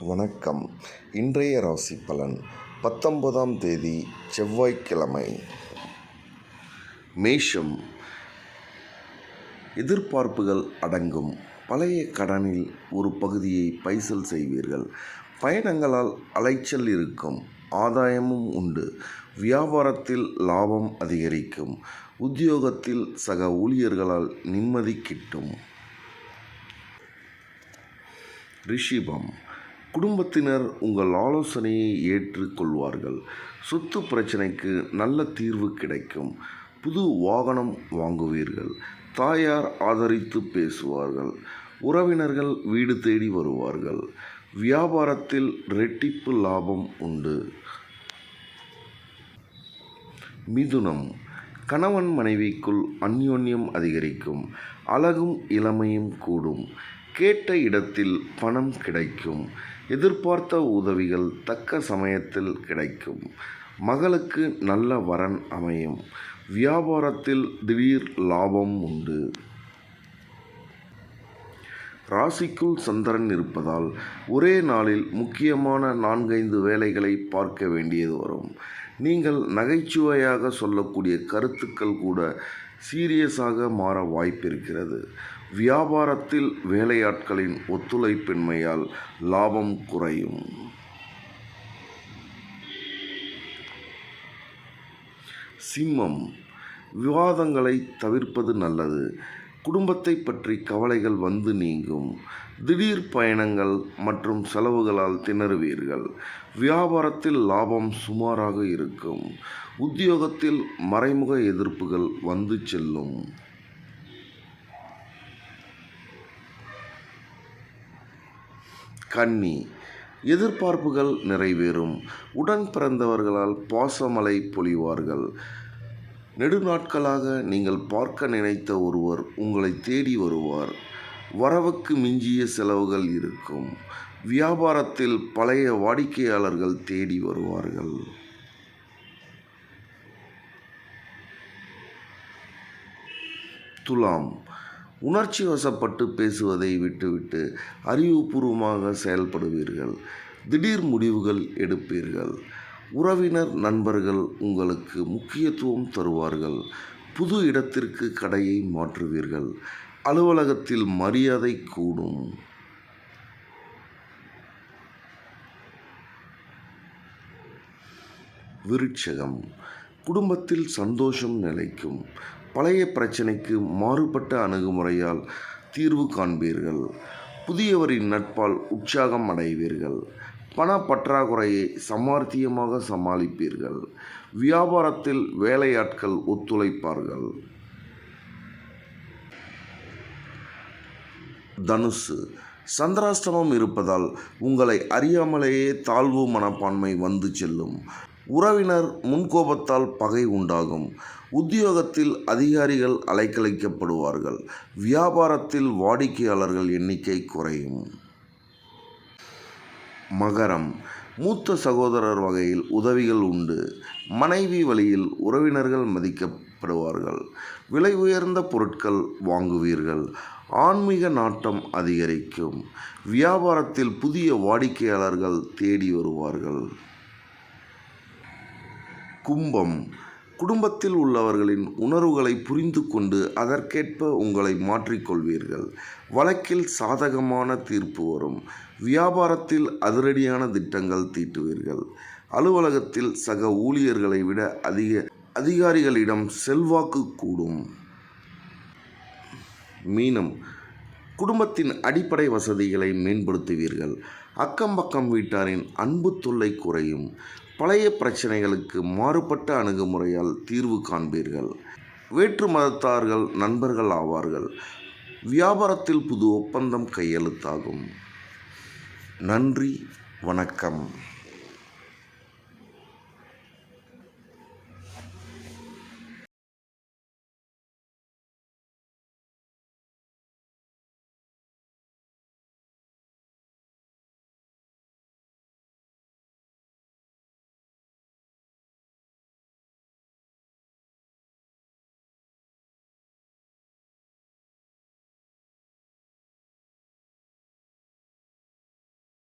வணக்கம். இன்றைய ராசி பலன் 19ஆம் தேதி செவ்வாய்க்கிழமை. மேஷம். எதிர்பார்ப்புகள் அடங்கும். பழைய கடனில் ஒரு பகுதியை பைசல் செய்வீர்கள். பயணங்களால் அலைச்சல் இருக்கும். ஆதாயமும் உண்டு. வியாபாரத்தில் லாபம் அதிகரிக்கும். உத்தியோகத்தில் சக ஊழியர்களால் நிம்மதி கிட்டும். ரிஷிபம். குடும்பத்தினர் உங்கள் ஆலோசனையை ஏற்றுக் கொள்வார்கள். சொத்து பிரச்சனைக்கு நல்ல தீர்வு கிடைக்கும். புது வாகனம் வாங்குவீர்கள். தாயார் ஆதரித்து பேசுவார்கள். உறவினர்கள் வீடு தேடி வருவார்கள். வியாபாரத்தில் ரெட்டிப்பு லாபம் உண்டு. மிதுனம். கணவன் மனைவிக்குள் அந்யோன்யம் அதிகரிக்கும். அழகும் இளமையும் கூடும். கேட்ட இடத்தில் பணம் கிடைக்கும். எதிர்பார்த்த உதவிகள் தக்க சமயத்தில் கிடைக்கும். மகளுக்கு நல்ல வரன் அமையும். வியாபாரத்தில் திடீர் லாபம் உண்டு. ராசிக்குள் சந்திரன் இருப்பதால் ஒரே நாளில் முக்கியமான 4-5 வேலைகளை பார்க்க வேண்டியது வரும். நீங்கள் நகைச்சுவையாக சொல்லக்கூடிய கருத்துக்கள் கூட சீரியஸாக மாற வாய்ப்பிருக்கிறது. வியாபாரத்தில் வேலையாட்களின் ஒத்துழைப்பின்மையால் லாபம் குறையும். சிம்மம். விவாதங்களை தவிர்ப்பது நல்லது. குடும்பத்தை பற்றி கவலைகள் வந்து நீங்கும். திடீர் பயணங்கள் மற்றும் செலவுகளால் திணறுவீர்கள். வியாபாரத்தில் லாபம் சுமாராக இருக்கும். உத்தியோகத்தில் மறைமுக எதிர்ப்புகள் வந்து செல்லும். கன்னி. எதிர்பார்ப்புகள் நிறைவேறும். உடன் பிறந்தவர்களால் பாசமழை பொழிவார்கள். நெடுநாட்களாக நீங்கள் பார்க்க நினைத்த ஒருவர் உங்களை தேடி வருவார். வரவுக்கு மிஞ்சிய செலவுகள் இருக்கும். வியாபாரத்தில் பழைய வாடிக்கையாளர்கள் தேடி வருவார்கள். துலாம். உணர்ச்சி வசப்பட்டு பேசுவதை விட்டுவிட்டு அறிவுபூர்வமாக செயல்படுவீர்கள். திடீர் முடிவுகள் எடுப்பீர்கள். உறவினர் நண்பர்கள் உங்களுக்கு முக்கியத்துவம் தருவார்கள். புது இடத்திற்கு கடையை மாற்றுவீர்கள். அலுவலகத்தில் மரியாதை கூடும். விருட்சகம். குடும்பத்தில் சந்தோஷம் நிலைக்கும். பழைய பிரச்சனைக்கு மாறுபட்ட அணுகுமுறையால் தீர்வு காண்பீர்கள். புதியவரின் நட்பால் உற்சாகம் அடைவீர்கள். பண பற்றாக்குறையை சாமர்த்தியமாக சமாளிப்பீர்கள். வியாபாரத்தில் வேலையாட்கள் ஒத்துழைப்பார்கள். தனுசு. சந்திராஷ்டமம் இருப்பதால் உங்களை அறியாமலேயே தாழ்வு மனப்பான்மை வந்து செல்லும். உறவினர் முன்கோபத்தால் பகை உண்டாகும். உத்தியோகத்தில் அதிகாரிகள் அலைக்கழிக்கப்படுவார்கள். வியாபாரத்தில் வாடிக்கையாளர்கள் எண்ணிக்கை குறையும். மகரம். மூத்த சகோதரர் வகையில் உதவிகள் உண்டு. மனைவி வழியில் உறவினர்கள் மதிக்கப்படுவார்கள். விலை உயர்ந்த பொருட்கள் வாங்குவீர்கள். ஆன்மீக நாட்டம் அதிகரிக்கும். வியாபாரத்தில் புதிய வாடிக்கையாளர்கள் தேடி வருவார்கள். கும்பம். குடும்பத்தில் உள்ளவர்களின் உணர்வுகளை புரிந்து கொண்டு அதற்கேற்ப உங்களை மாற்றிக்கொள்வீர்கள். வழக்கில் சாதகமான தீர்ப்பு வரும். வியாபாரத்தில் அதிரடியான திட்டங்கள் தீட்டுவீர்கள். அலுவலகத்தில் சக ஊழியர்களை விட அதிகாரிகளிடம் செல்வாக்கு கூடும். மீனம். குடும்பத்தின் அடிப்படை வசதிகளை மேம்படுத்துவீர்கள். அக்கம் பக்கம் வீட்டாரின் அன்பு தொல்லை குறையும். பழைய பிரச்சனைகளுக்கு மாறுபட்ட அணுகுமுறையால் தீர்வு காண்பீர்கள். வேற்று மதத்தார்கள் நண்பர்கள் ஆவார்கள். வியாபாரத்தில் புது ஒப்பந்தம் கையெழுத்தாகும். நன்றி. வணக்கம்.